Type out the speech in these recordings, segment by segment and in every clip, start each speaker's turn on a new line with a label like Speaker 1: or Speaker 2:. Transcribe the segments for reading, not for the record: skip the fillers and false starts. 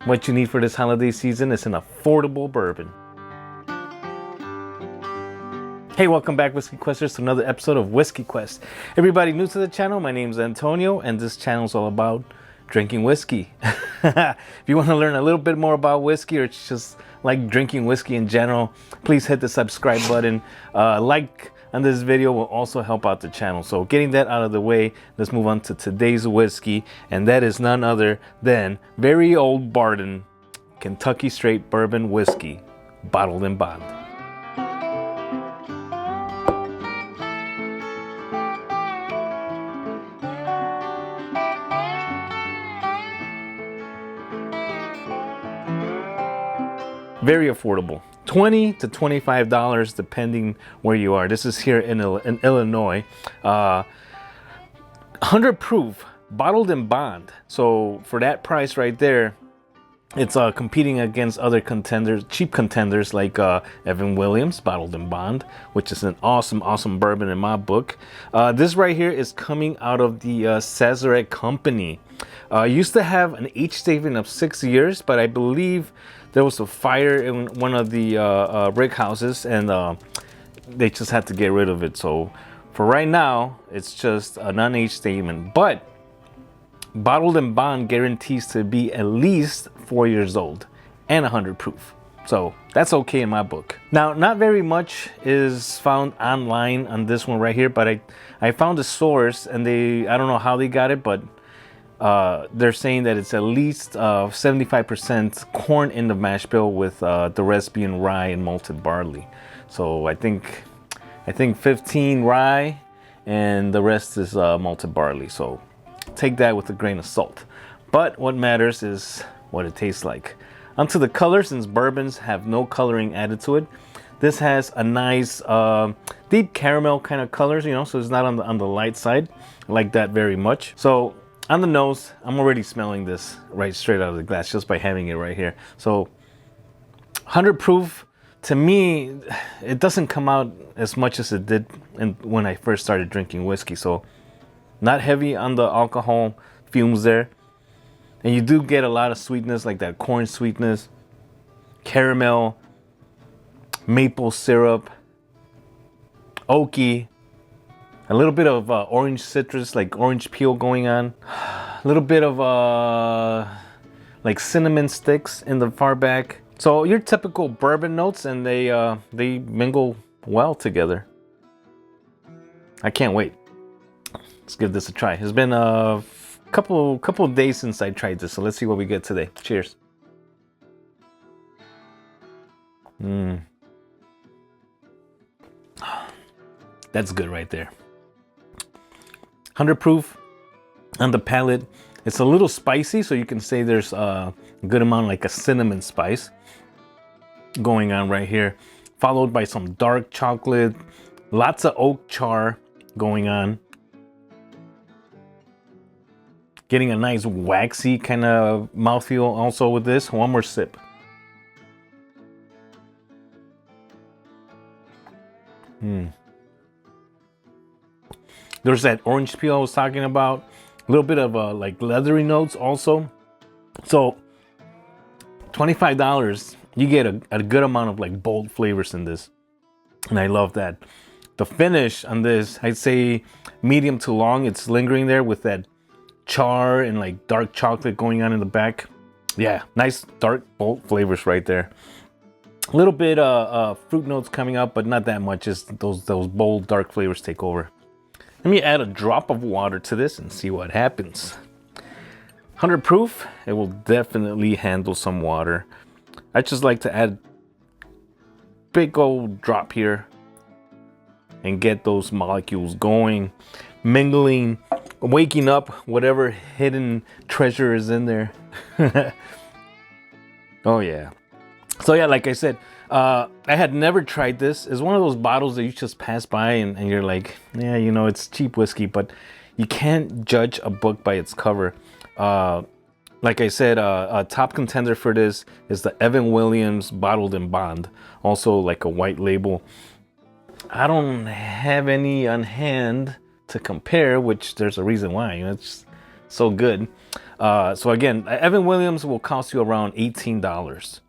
Speaker 1: What you need for this holiday season is an affordable bourbon. Hey, welcome back, Whiskey Questers, to another episode of Whiskey Quest. Everybody new to the channel, my name is Antonio, and this channel is all about drinking whiskey. If you want to learn a little bit more about whiskey, or just like drinking whiskey in general, please hit the subscribe button. Like on this video will also help out the channel. So getting that out of the way, let's move on to today's whiskey, and that is none other than very old Barton Kentucky Straight Bourbon Whiskey, bottled in bond. Very affordable, $20 to $25 depending where you are. This is here in Illinois. 100 proof, bottled in bond. So for that price right there, it's competing against other contenders, cheap contenders like Evan Williams, bottled in bond, which is an awesome bourbon in my book. This right here is coming out of the Secrete company. Used to have an age statement of 6 years, but I believe there was a fire in one of the brick houses, and they just had to get rid of it. So for right now, it's just a non-age statement. But bottled in bond guarantees to be at least 4 years old and 100 proof. So that's okay in my book. Now, not very much is found online on this one right here, but I found a source, and I don't know how they got it, but they're saying that it's at least 75% corn in the mash bill, with the rest being rye and malted barley. So I think 15 rye and the rest is malted barley. So take that with a grain of salt. But what matters is what it tastes like. Onto the color, since bourbons have no coloring added to it. This has a nice deep caramel kind of colors, you know, so it's not on the light side. I like that very much. So on the nose, I'm already smelling this right straight out of the glass just by having it right here. So 100 proof, to me, it doesn't come out as much as it did when I first started drinking whiskey. So not heavy on the alcohol fumes there. And you do get a lot of sweetness, like that corn sweetness, caramel, maple syrup, oaky, a little bit of orange citrus, like orange peel going on. A little bit of like cinnamon sticks in the far back. So your typical bourbon notes, and they mingle well together. I can't wait. Let's give this a try. It's been a couple of days since I tried this, so let's see what we get today. Cheers. That's good right there. 100 proof on the palate. It's a little spicy, so you can say there's a good amount, like a cinnamon spice going on right here, followed by some dark chocolate, lots of oak char going on, getting a nice waxy kind of mouthfeel also with this. One more sip. There's that orange peel I was talking about. A little bit of like leathery notes also. So $25, you get a good amount of like bold flavors in this. And I love that. The finish on this, I'd say medium to long. It's lingering there with that char and like dark chocolate going on in the back. Yeah, nice dark bold flavors right there. A little bit fruit notes coming up, but not that much. Just those bold dark flavors take over. Let me add a drop of water to this and see what happens. 100 proof, it will definitely handle some water. I just like to add big old drop here and get those molecules going, mingling, waking up whatever hidden treasure is in there. Oh yeah. So yeah, like I said, I had never tried this. It's one of those bottles that you just pass by and you're like, yeah, you know, it's cheap whiskey, but you can't judge a book by its cover. Like I said, a top contender for this is the Evan Williams bottled in bond, also like a white label. I don't have any on hand to compare, which there's a reason why. You know, it's so good. So again, Evan Williams will cost you around $18,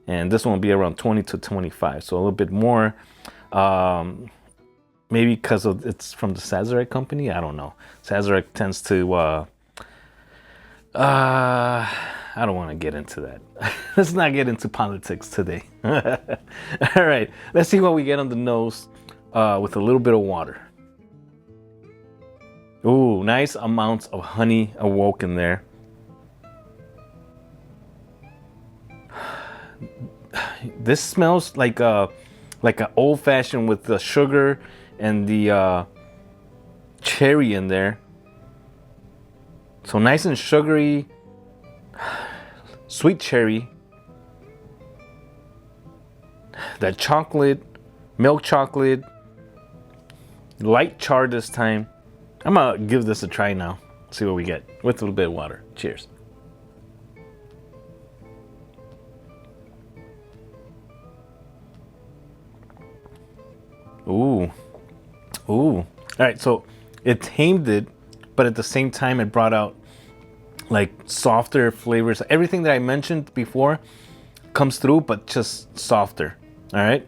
Speaker 1: and this one will be around 20 to 25, so a little bit more. Maybe because of it's from the Sazerac company. I don't know. Sazerac tends to. I don't want to get into that. Let's not get into politics today. All right, let's see what we get on the nose with a little bit of water. Ooh, nice amounts of honey awoke in there. This smells like an old fashioned with the sugar and the cherry in there. So nice and sugary, sweet cherry. That chocolate, milk chocolate, light char this time. I'm gonna give this a try now. See what we get with a little bit of water. Cheers. Ooh. Ooh. All right, so it tamed it, but at the same time it brought out like softer flavors. Everything that I mentioned before comes through, but just softer. All right.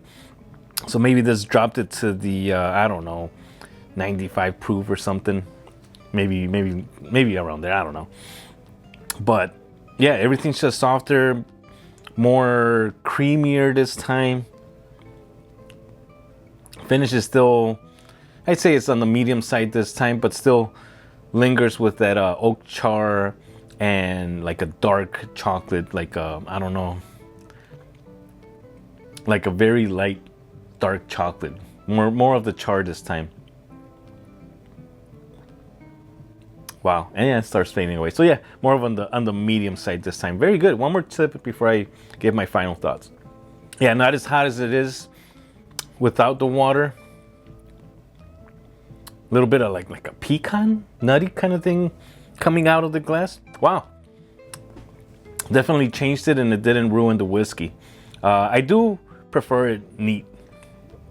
Speaker 1: So maybe this dropped it to the I don't know, 95 proof or something. Maybe around there. I don't know. But yeah, everything's just softer, more creamier this time. Finish is still, I'd say it's on the medium side this time, but still lingers with that oak char and like a dark chocolate, like I don't know, like a very light dark chocolate. More of the char this time. Wow, and yeah, it starts fading away. So yeah, more of on the medium side this time. Very good. One more tip before I give my final thoughts. Yeah, not as hot as it is without the water. A little bit of like a pecan, nutty kind of thing coming out of the glass. Wow. Definitely changed it, and it didn't ruin the whiskey. I do prefer it neat.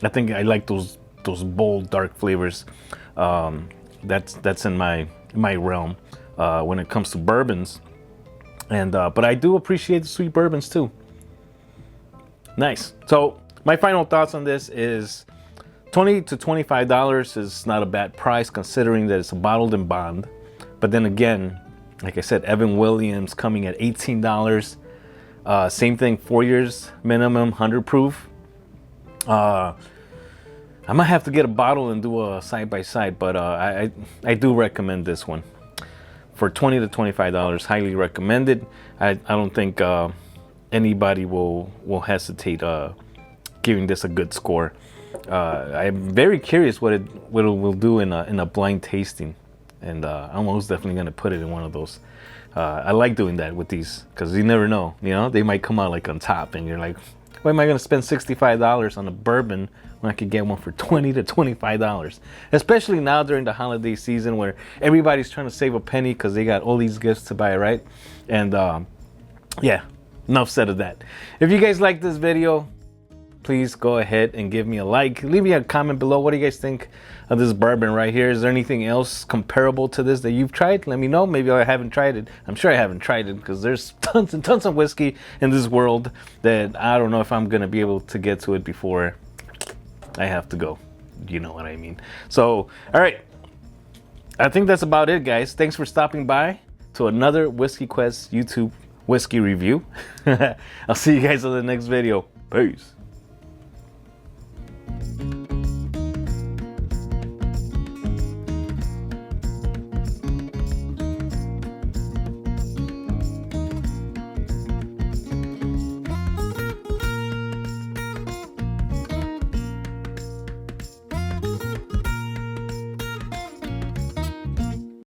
Speaker 1: I think I like those bold, dark flavors. That's in my realm when it comes to bourbons. And but I do appreciate the sweet bourbons too. Nice. So my final thoughts on this is $20 to $25 is not a bad price considering that it's a bottled in bond. But then again, like I said, Evan Williams coming at $18. Same thing, 4 years minimum, 100 proof. I might have to get a bottle and do a side by side, but I do recommend this one for $20 to $25. Highly recommended. I don't think anybody will hesitate giving this a good score. I'm very curious what it will do in a blind tasting, and I'm most definitely gonna put it in one of those. I like doing that with these because you never know. You know, they might come out like on top, and you're like, why am I gonna spend $65 on a bourbon when I could get one for $20 to $25? Especially now during the holiday season where everybody's trying to save a penny because they got all these gifts to buy, right? And yeah, enough said of that. If you guys like this video, please go ahead and give me a like. Leave me a comment below. What do you guys think of this bourbon right here? Is there anything else comparable to this that you've tried? Let me know. Maybe I haven't tried it. I'm sure I haven't tried it because there's tons and tons of whiskey in this world that I don't know if I'm going to be able to get to it before I have to go. You know what I mean? So, all right. I think that's about it, guys. Thanks for stopping by to another Whiskey Quest YouTube whiskey review. I'll see you guys on the next video. Peace.